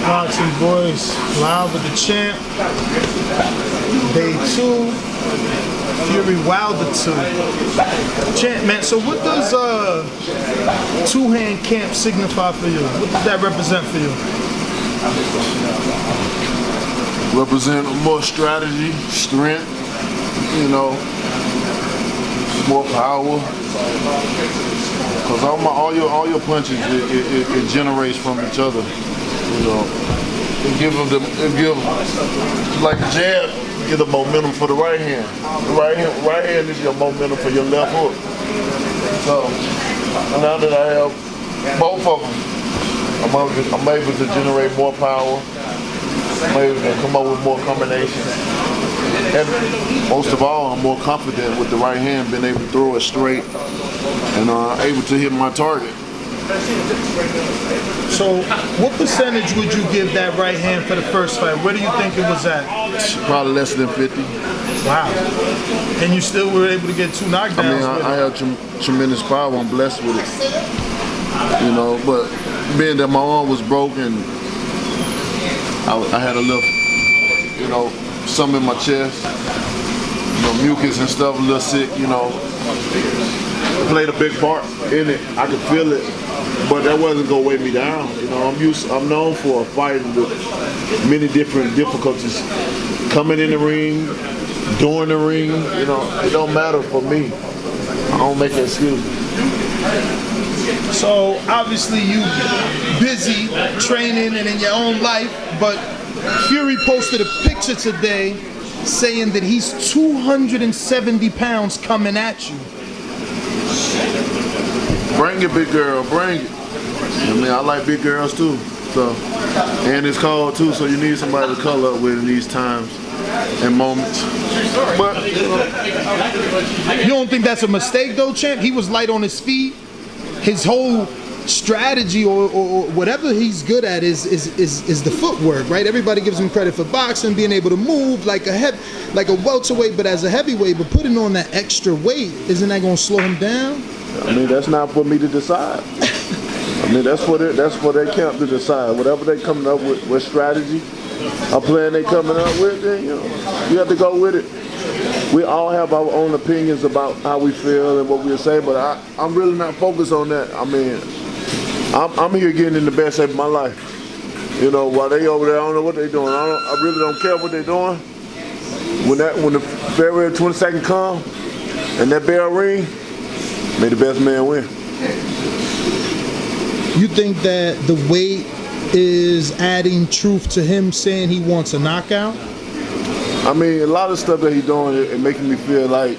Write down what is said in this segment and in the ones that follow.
Thaboxingvoice, live with the champ. Day 2. Fury Wilder 2. Champ, man, so what does two-hand camp signify for you? What does that represent for you? Represent more strategy, strength, you know, more power. Cause all your punches it generates from each other. You know, it give like a jab, give the momentum for the right hand. The right hand is your momentum for your left hook. So now that I have both of them, I'm able to generate more power. I'm able to come up with more combinations. And most of all, I'm more confident with the right hand, being able to throw it straight and able to hit my target. So, what percentage would you give that right hand for the first fight? Where do you think it was at? Probably less than 50. Wow. And you still were able to get 2 knockdowns? I mean, I have tremendous power. I'm blessed with it. You know, but being that my arm was broken, I had a little, you know, some in my chest, you know, mucus and stuff, a little sick, you know. Played a big part in it. I could feel it, but that wasn't gonna weigh me down. You know, I'm known for fighting with many different difficulties. Coming in the ring, during the ring, you know, it don't matter for me. I don't make excuses. So obviously you busy training and in your own life, but Fury posted a picture today saying that he's 270 pounds coming at you. Bring it, big girl, bring it. I mean, I like big girls too. So, and it's cold too, so you need somebody to cuddle up with in these times and moments. But you don't think that's a mistake though, champ? He was light on his feet. His whole strategy or whatever he's good at is the footwork, right? Everybody gives him credit for boxing, being able to move like a welterweight, but as a heavyweight, but putting on that extra weight, isn't that going to slow him down? I mean, that's not for me to decide. I mean, that's for their camp to decide. Whatever they coming up with strategy, a plan they coming up with, then you know, you have to go with it. We all have our own opinions about how we feel and what we say, but I'm really not focused on that. I mean, I'm here getting in the best shape of my life. You know, while they over there, I don't know what they're doing. I really don't care what they're doing. When the February 22nd come and that bell ring, may the best man win. You think that the weight is adding truth to him saying he wants a knockout? I mean, a lot of stuff that he's doing is making me feel like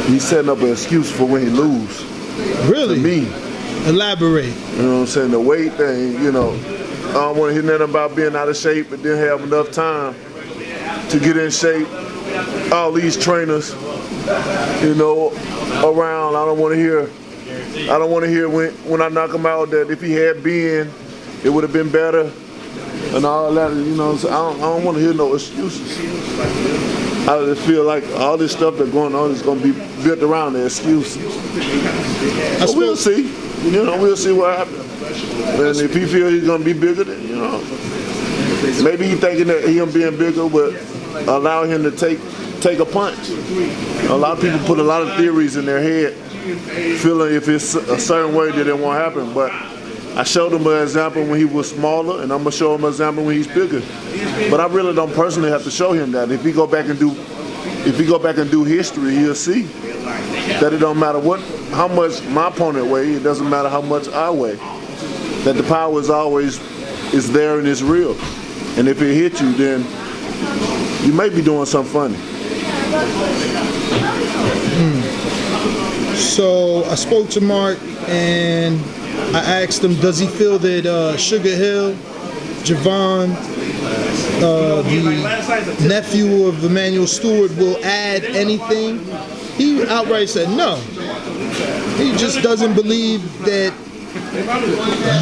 he's setting up an excuse for when he lose. Really? To me. Elaborate. You know what I'm saying? The weight thing, you know. I don't want to hear nothing about being out of shape and didn't have enough time to get in shape. All these trainers, you know, around. I don't want to hear when I knock him out that if he had been, it would have been better. And all that, you know, so I don't want to hear no excuses. I just feel like all this stuff that's going on is going to be built around the excuses. So we'll see. You know, we'll see what happens. And if he feels he's going to be bigger, then, you know, maybe he's thinking that him being bigger would allow him to take a punch. A lot of people put a lot of theories in their head, feeling if it's a certain way that it won't happen. But I showed him an example when he was smaller, and I'm gonna show him an example when he's bigger. But I really don't personally have to show him that. If he go back and do history, he'll see that it don't matter how much my opponent weighs. It doesn't matter how much I weigh. That the power is there and it's real. And if it hit you, then you may be doing something funny. So I spoke to Mark and I asked him, does he feel that Sugar Hill, Javon, the nephew of Emmanuel Stewart, will add anything? He outright said no. He just doesn't believe that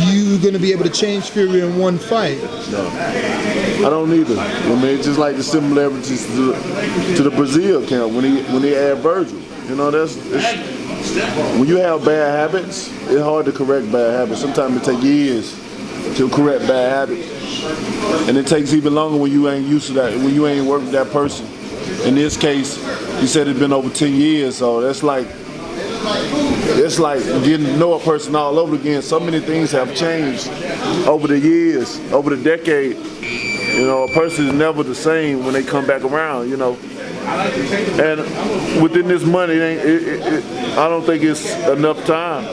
you're going to be able to change Fury in one fight. No, I don't either. I mean, it's just like the similarities to the Brazil camp when they add Virgil. You know, when you have bad habits, it's hard to correct bad habits. Sometimes it takes years to correct bad habits. And it takes even longer when you ain't used to that, when you ain't worked with that person. In this case, he said it's been over 10 years, so it's like getting to know a person all over again. So many things have changed over the years, over the decade. You know, a person is never the same when they come back around, you know. And within this money, I don't think it's enough time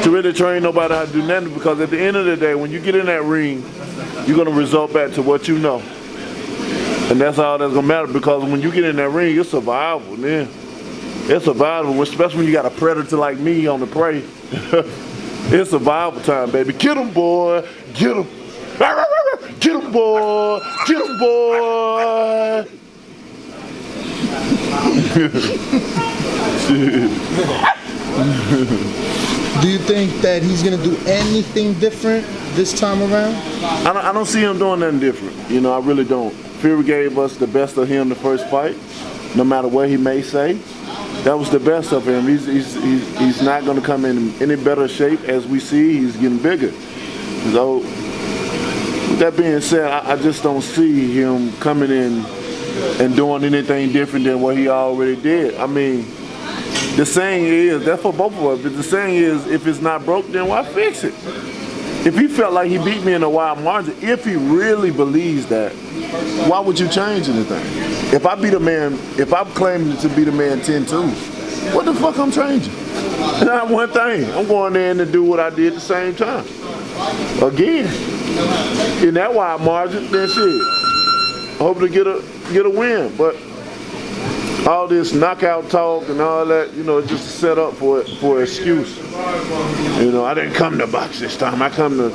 to really train nobody how to do nothing, because at the end of the day, when you get in that ring, you're going to result back to what you know. And that's all that's going to matter, because when you get in that ring, it's survival, man. It's survival, especially when you got a predator like me on the prey. It's survival time, baby. Get him, boy. Get him. Get him, boy. Get him, boy. Do you think that he's gonna do anything different this time around? I don't see him doing nothing different. You know, I really don't. Fury gave us the best of him the first fight, no matter what he may say. That was the best of him. He's not going to come in any better shape. As we see, he's getting bigger. So, with that being said, I just don't see him coming in and doing anything different than what he already did. I mean, the saying is, that's for both of us, but the saying is, if it's not broke, then why fix it? If he felt like he beat me in a wide margin, if he really believes that, why would you change anything? If I beat a man, if I'm claiming to be the man 10-2, what the fuck I'm changing? Not one thing. I'm going there and do what I did at the same time. Again, in that wide margin, then shit. Hope to get a win, but all this knockout talk and all that, you know, it's just a set up for an excuse. You know, I didn't come to box this time. I come to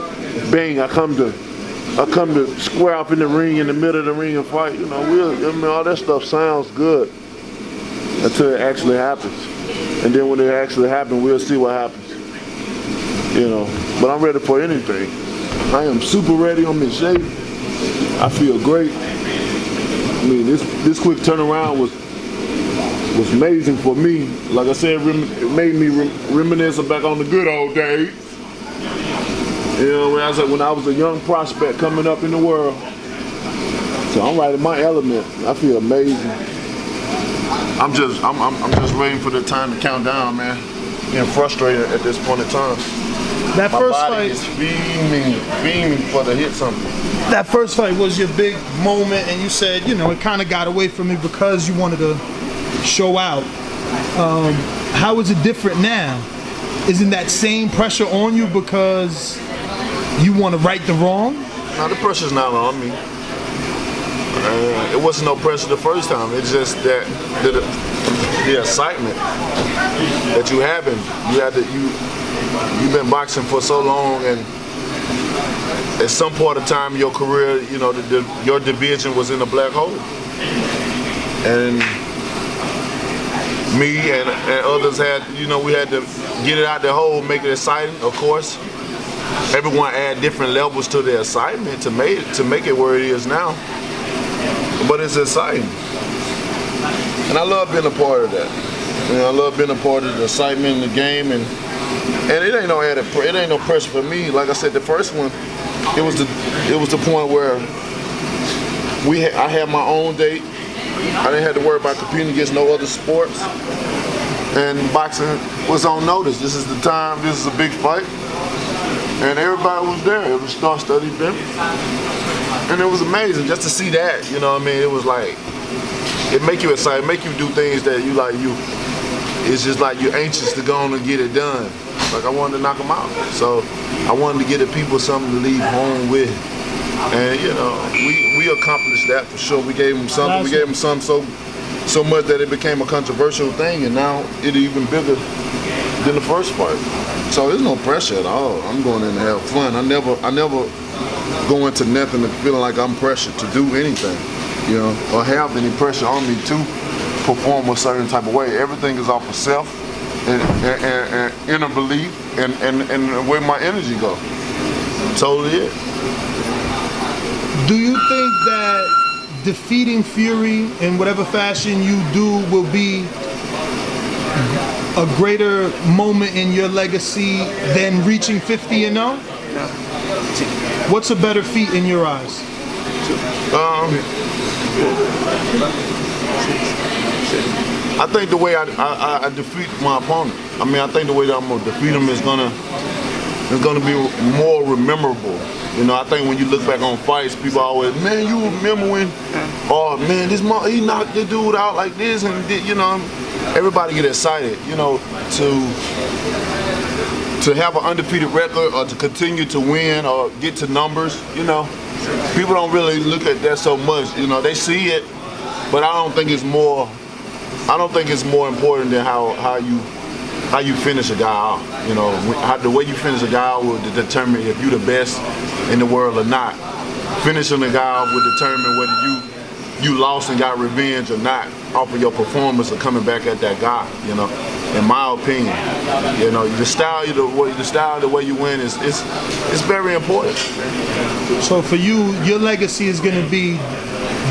bang. I come to square off in the ring, in the middle of the ring and fight. You know, all that stuff sounds good until it actually happens. And then when it actually happens, we'll see what happens. You know, but I'm ready for anything. I am super ready. I'm in shape. I feel great. I mean, this quick turnaround was amazing for me. Like I said, it made me reminisce back on the good old days. You know, when I was a young prospect coming up in the world. So I'm right in my element. I feel amazing. I'm just waiting for the time to count down, man. Getting frustrated at this point in time. That My first body fight is fiending for to hit something. That first fight was your big moment, and you said, you know, it kind of got away from me because you wanted to show out. How is it different now? Isn't that same pressure on you because you want to right the wrong? No, the pressure's not on me. It wasn't no pressure the first time. It's just that the excitement that you having. You've been boxing for so long, and at some point of time in your career, you know, your division was in a black hole. And me and others had, you know, we had to get it out the hole, make it exciting, of course. Everyone add different levels to the excitement to make it where it is now. But it's exciting. And I love being a part of that. You know, I love being a part of the excitement in the game, and it ain't no pressure for me. Like I said, the first one, it was the point where I had my own date. I didn't have to worry about competing against no other sports. And boxing was on notice. This is the time, this is a big fight. And everybody was there. It was a star-studded event. And it was amazing just to see that, you know what I mean? It was like, it make you excited, make you do things that it's just like you're anxious to go on and get it done. Like I wanted to knock them out. So I wanted to get the people something to leave home with. And you know, we accomplished that for sure. We gave them something. We gave them something so much that it became a controversial thing, and now it's even bigger than the first fight. So there's no pressure at all. I'm going in to have fun. I never go into nothing and feeling like I'm pressured to do anything, you know, or have any pressure on me to perform a certain type of way. Everything is off of self and inner belief and where my energy goes. Totally it. Do you think that defeating Fury in whatever fashion you do will be a greater moment in your legacy than reaching 50-0? What's a better feat in your eyes? I think the way I defeat my opponent. I mean, I think the way that I'm gonna defeat him is gonna be more memorable. You know, I think when you look back on fights, people always, man, you remember when, oh man, he knocked the dude out like this, and you know, everybody get excited. You know, to have an undefeated record or to continue to win or get to numbers. You know, people don't really look at that so much. You know, they see it, but I don't think it's more important than how you finish a guy out. You know, the way you finish a guy out will determine if you're the best in the world or not. Finishing a guy out will determine whether you lost and got revenge or not off of your performance or coming back at that guy. You know, in my opinion, you know, the way you win is very important. So for you, your legacy is going to be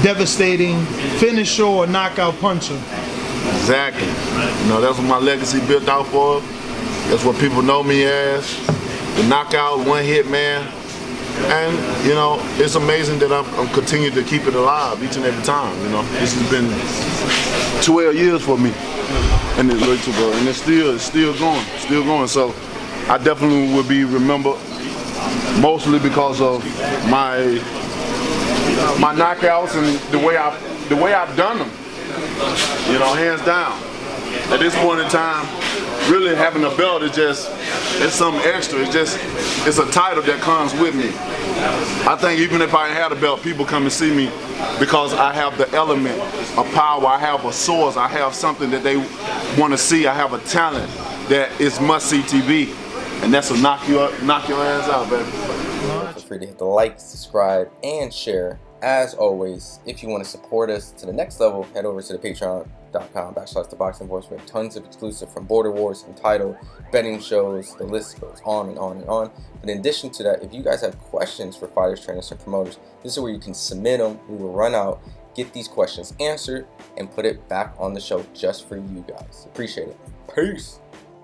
devastating finisher or knockout puncher. Exactly. You know, that's what my legacy built out for. That's what people know me as. The knockout, one-hit man. And, you know, it's amazing that I'm continuing to keep it alive each and every time, you know. This has been 12 years for me. And it's still going. So I definitely will be remembered mostly because of my knockouts and the way I've done them. You know, hands down. At this point in time, really having a belt it's something extra. It's a title that comes with me. I think even if I had a belt, people come and see me because I have the element of power. I have a source. I have something that they want to see. I have a talent that is must-see TV, and that's to knock your ass out, baby. Feel free to hit the like, subscribe, and share. As always, if you want to support us to the next level, head over to the patreon.com/Thaboxingvoice. We have tons of exclusive from Border Wars, from title, betting shows, the list goes on and on and on. But in addition to that, if you guys have questions for fighters, trainers, and promoters, this is where you can submit them. We will run out, get these questions answered, and put it back on the show just for you guys. Appreciate it. Peace.